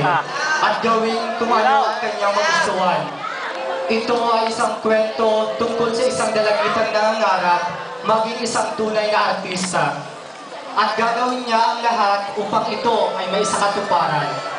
buhay at gawing kung ano ang kanyang magustuhan. Ito ay isang kwento tungkol sa isang dalagitang nangangarap maging isang tunay na artista. At gagawin niya ang lahat upang ito ay may isakatuparan.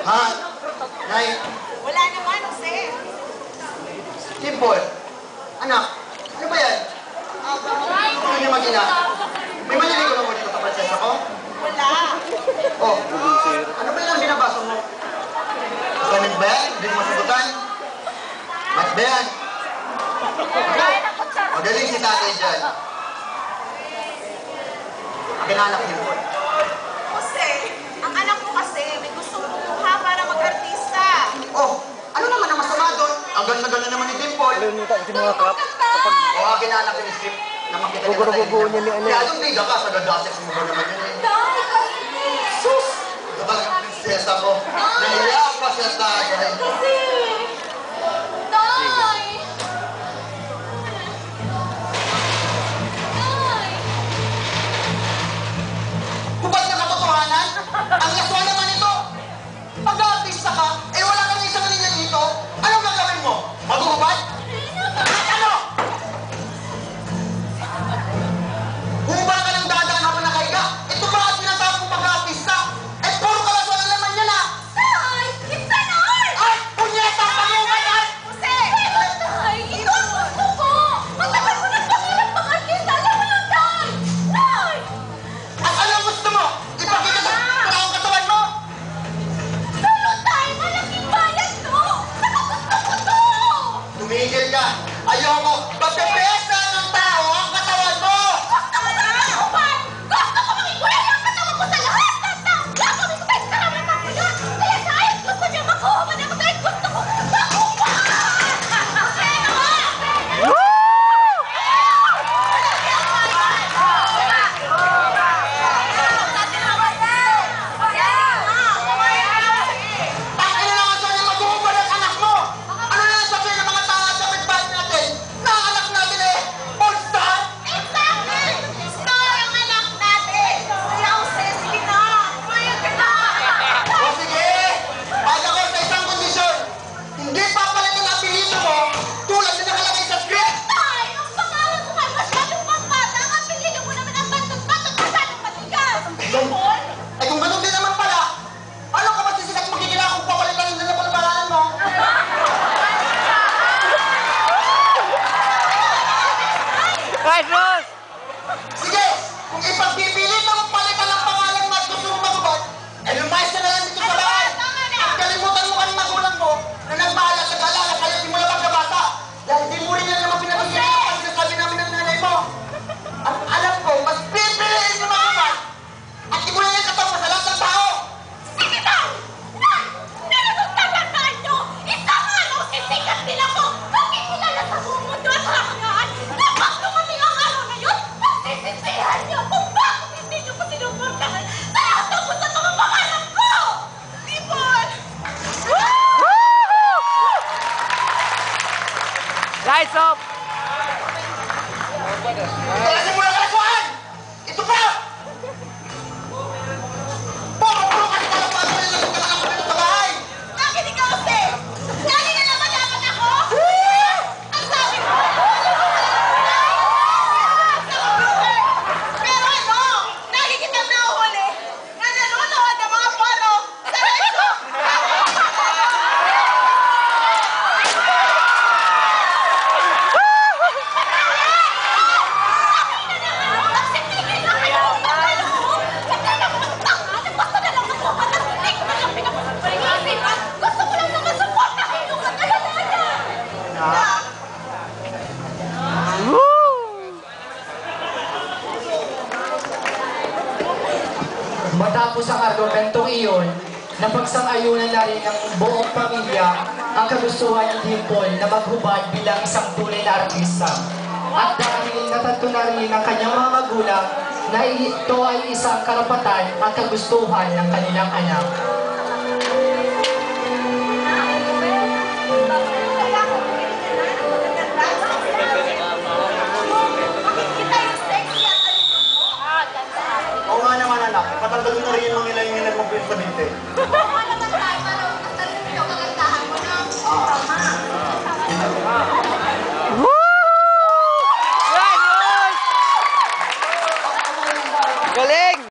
Ha? Nay? Wala naman, Jose. Dimple? Anak, ano ba yan? Ano niya mag-ina? May maliligo na mo dito sa prinsesa ko? Wala. Oh, ano ba yan binabasa mo? Ganit ba yan? Hindi mo masagutan? Mat ba yan? Magaling si tatay dyan. Akin anak niyo po. Jose, ang anak mo kasi may gustong kumuha para mag-artista. Oh, ano naman ang masama doon? Ang ganda-ganda naman ni Dimple. Oh, akin anak yung script na makita niya sa tayo. Kaya doon bida ka sa ganda-sex mo ba naman yun eh. Dami ka hindi. Sus! Ito talagang prinsesa ko. Nahiya pa siya sa akin. Kasi... Day! Hubad na katotohanan? Ang yaswa naman ito! Pag-aartista ka, eh wala kang isang linya dito, anong gagawin mo? Maghuhubad? At ano? Hubad ka ng dadaan habang nakahiga? Ito ba ang sinasabang mong pag-aartista? Eh puro kalaswa na naman yan ah! Day! It's an art! Ay! Punyeta! Pag-hubad yan! Jose! Day! Ito ang gusto ko! Matagal ko nang pangarap mag-artista! Alam mo yun, Day! Day! At anong gusto mo? Ipakita sa taong katawan mo? Pero Day! Malaking bayad to! Saka gusto ko to! Tumigil ka! Ayoko! Pagpipesa ng tao ang katawan mo! Gusto ko na mag-upan! Gusto ko makikuya ang katawan ko sa lahat ng tao! Gagawin ko tayo karamihan mo yun! Kaya kahit gusto niya mag-upan ako dahil gusto ko mag-upan! Kasi Tangin na naman sa'yo mag-uubad ang anak mo! Ano na lang sabihin ng mga tao at kapitbahay natin? Na ang anak natin eh, all star? exactly! Star ang anak natin! Kaya Jose, sige na! Mayag ka na! O sige! Pag ako sa isang kondisyon, hindi papalitan ang apelido mo tulad na nakalagay sa script! Tay! Ang pangalan mo ay masyadong pambata! Ang apelido mo naman ang batot-batot masyadong matigas! Paul? Eh kung ganun din naman pala, ano ka ba sisikat makikila kung papalitan din na pala pangalan mo? Guys, Ross! Sige! Kung ipagpipilitan mong palitan ang pangalan mo at gusto mong magubad, eh lumayas ka na lang dito sa bahay! At kalimutan mo ang magulang mo na nagbahala sa galala kaya di mo na pagkabata. Dahil di mo rin yan naman pinag-isipan ang sinasabi namin ng nanay mo. At alam ko, mas pipiliin mo magubad at di mo na yan katapos sa lahat ng tao. Sige na! Nay! Pero nung tatandaan nyo, isang araw sisikat din ako! Makikilala sa buong mundo at hahangaan! Kapag dumating ang araw na yun, magsisisihan nyo kung bakit hindi nyo ko sinuportahan sa lahat ng gusto ng mga pangalan ko! Dimple! Lights off! Talasin mo na kalasuan! Ito pa! Puro kasi kalasuan mo na lang ka nakapagod sa bahay! Nakinig ka kasi! Lagi na naman dapat ako! Ang sabi mo! matapos ang argumentong iyon, napagsang-ayunan na rin ng buong pamilya ang kagustuhan ni Dimple na maghubad bilang isang tunay na artista. At dahil natanto na rin ng kanyang mga magulang na ito ay isang karapatan at kagustuhan ng kanilang anak. Oo nga naman anak, patanggalin na rin yung mga ilang mong pinsa dito. Oo naman